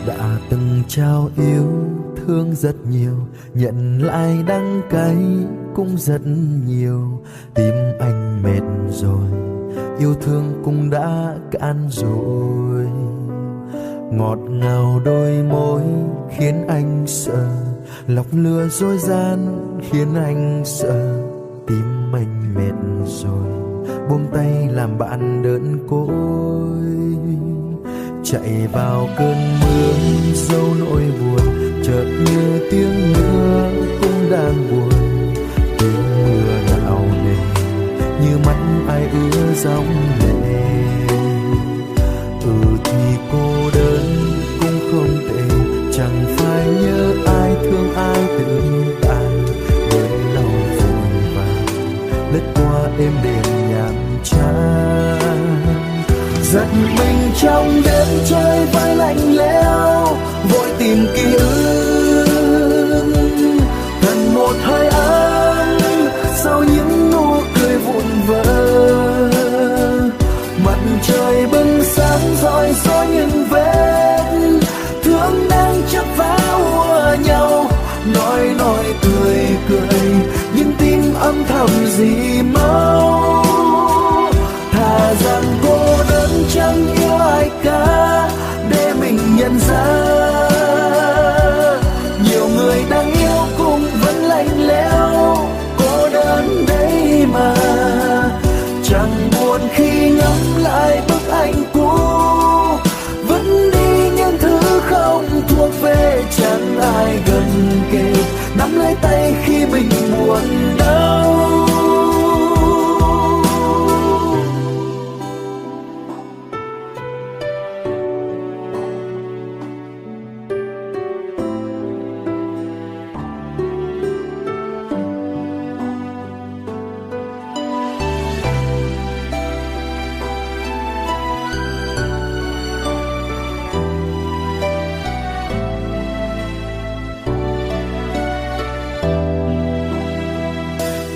Đã từng trao yêu thương rất nhiều, nhận lại đắng cay cũng rất nhiều. Tim anh mệt rồi, yêu thương cũng đã cạn rồi. Ngọt ngào đôi môi khiến anh sợ, lọc lừa dối gian khiến anh sợ. Tim anh mệt rồi, buông tay làm bạn đơn côi. Chạy vào cơn mưa dấu nỗi buồn, chợt như tiếng mưa cũng đang buồn. Tiếng mưa gào nề như mắt ai ứa dòng lệ. Thì cô đơn cũng không tệ, chẳng phải nhớ ai thương ai tự tại. Đêm đau vội vàng lướt qua êm đềm nhàm chán. Giật mình trong đêm trời vai lạnh lẽo, vội tìm ký ức. Cần một hơi ấm sau những nụ cười vụn vỡ.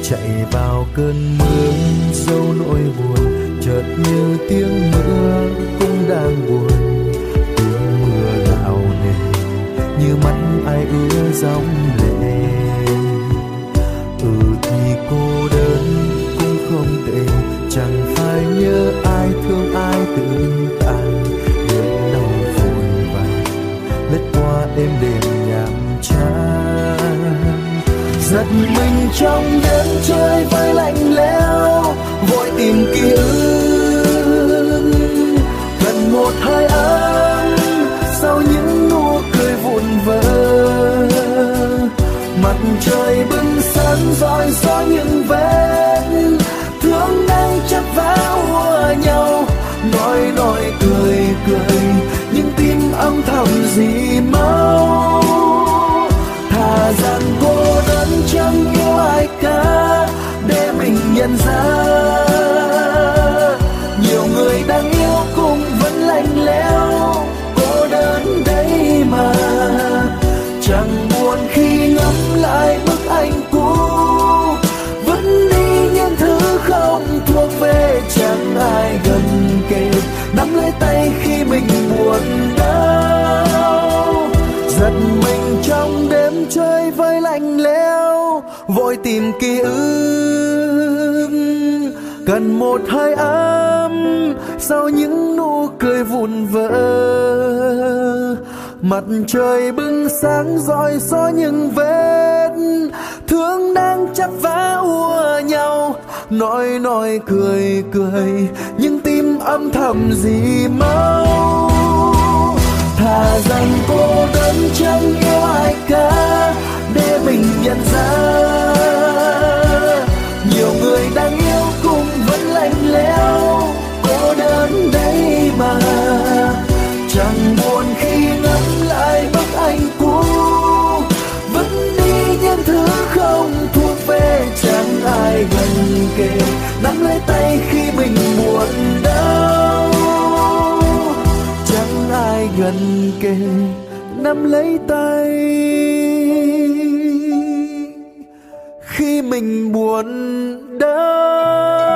chạy vào cơn mưa dấu nỗi buồn, chợt như tiếng mưa cũng đang buồn. Tiếng mưa gào nề như mắt ai ứa dòng lệ. Thì cô đơn cũng không tệ, chẳng phải nhớ ai thương ai tự tại. Niềm đau vội vàng lướt qua êm đềm nhàm chán. Giật mình trong đêm chơi với lạnh lẽo, vội tìm ký ức gần một hơi ấm sau những nụ cười vụn vỡ. Mặt trời bừng sáng rọi gió những vết thương đang chắp vá ùa nhau. Nói cười cười nhưng tim âm thầm gì máu. Thà rằng cô đơn chẳng yêu ai cả để mình nhận ra nhiều người đang yêu cũng vẫn lạnh lẽo. Cô đơn đấy mà chẳng buồn khi ngắm lại bức ảnh cũ, vứt đi những thứ không thuộc về. Chẳng ai gần kề nắm lấy tay khi mình buồn đau. Giật mình trong đêm chơi với lạnh lẽo, vội tìm ký ức cần một hơi ấm sau những nụ cười vụn vỡ. Mặt trời bừng sáng rọi gió những vết thương đang chắp vá ùa nhau. Nói cười cười nhưng tim âm thầm gì máu. Thà rằng cô đơn chẳng yêu ai cả để mình nhận ra nhiều người đang yêu cũng vẫn lạnh lẽo. Cô đơn đấy mà chẳng buồn khi ngắm lại bức ảnh cũ, vứt đi những thứ không thuộc về. Chẳng ai gần kề nắm lấy tay khi mình buồn đau. Chẳng ai gần kề nắm lấy tay khi mình buồn đau.